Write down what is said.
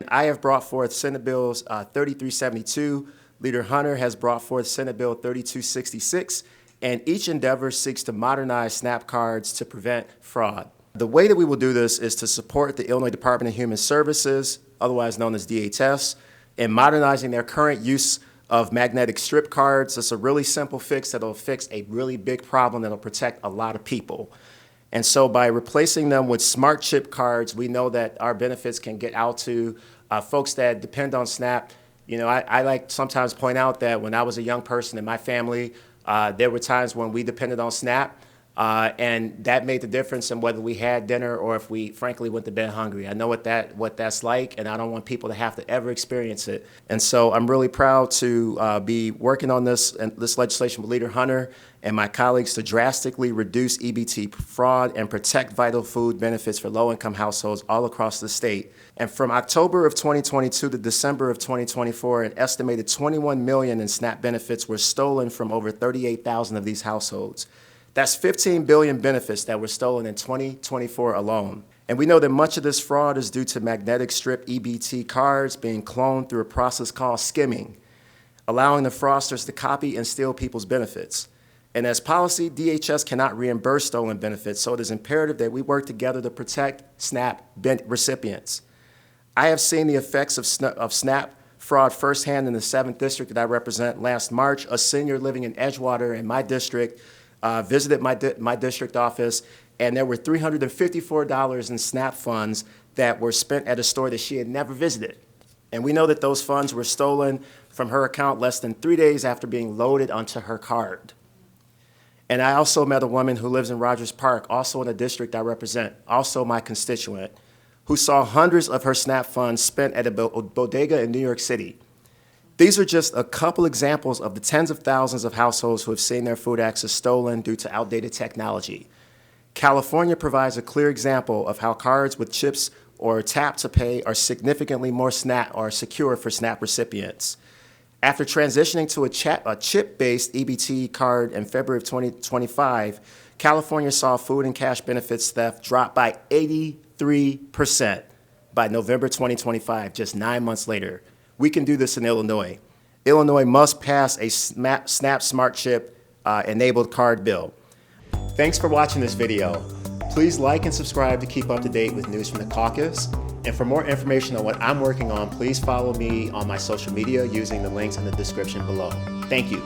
I have brought forth Senate Bills 3372. Leader Hunter has brought forth Senate Bill 3266, and each endeavor seeks to modernize SNAP cards to prevent fraud. The way that we will do this is to support the Illinois Department of Human Services, otherwise known as DHS, in modernizing their current use of magnetic strip cards. It's a really simple fix that'll fix a really big problem that'll protect a lot of people. And so by replacing them with smart chip cards, we know that our benefits can get out to folks that depend on SNAP. You know, I like to sometimes point out that when I was a young person in my family, there were times when we depended on SNAP, and that made the difference in whether we had dinner or if we frankly went to bed hungry. I know what that's like, and I don't want people to have to ever experience it. And so I'm really proud to be working on this legislation with Leader Hunter and my colleagues to drastically reduce EBT fraud and protect vital food benefits for low-income households all across the state. And from October of 2022 to December of 2024, an estimated 21 million in SNAP benefits were stolen from over 38,000 of these households. That's 15 billion benefits that were stolen in 2024 alone. And we know that much of this fraud is due to magnetic strip EBT cards being cloned through a process called skimming, allowing the fraudsters to copy and steal people's benefits. And as policy, DHS cannot reimburse stolen benefits, so it is imperative that we work together to protect SNAP recipients. I have seen the effects of SNAP fraud firsthand in the 7th District that I represent. Last March, a senior living in Edgewater in my district visited my district office, and there were $354 in SNAP funds that were spent at a store that she had never visited. And we know that those funds were stolen from her account less than 3 days after being loaded onto her card. And I also met a woman who lives in Rogers Park, also in a district I represent, also my constituent, who saw hundreds of her SNAP funds spent at a bodega in New York City. These are just a couple examples of the tens of thousands of households who have seen their food access stolen due to outdated technology. California provides a clear example of how cards with chips or tap to pay are significantly more secure for SNAP recipients. After transitioning to a chip-based EBT card in February of 2025, California saw food and cash benefits theft drop by 83% by November 2025, just 9 months later. We can do this in Illinois. Illinois must pass a SNAP Smart Chip enabled card bill. Thanks for watching this video. Please like and subscribe to keep up to date with news from the caucus. And for more information on what I'm working on, please follow me on my social media using the links in the description below. Thank you.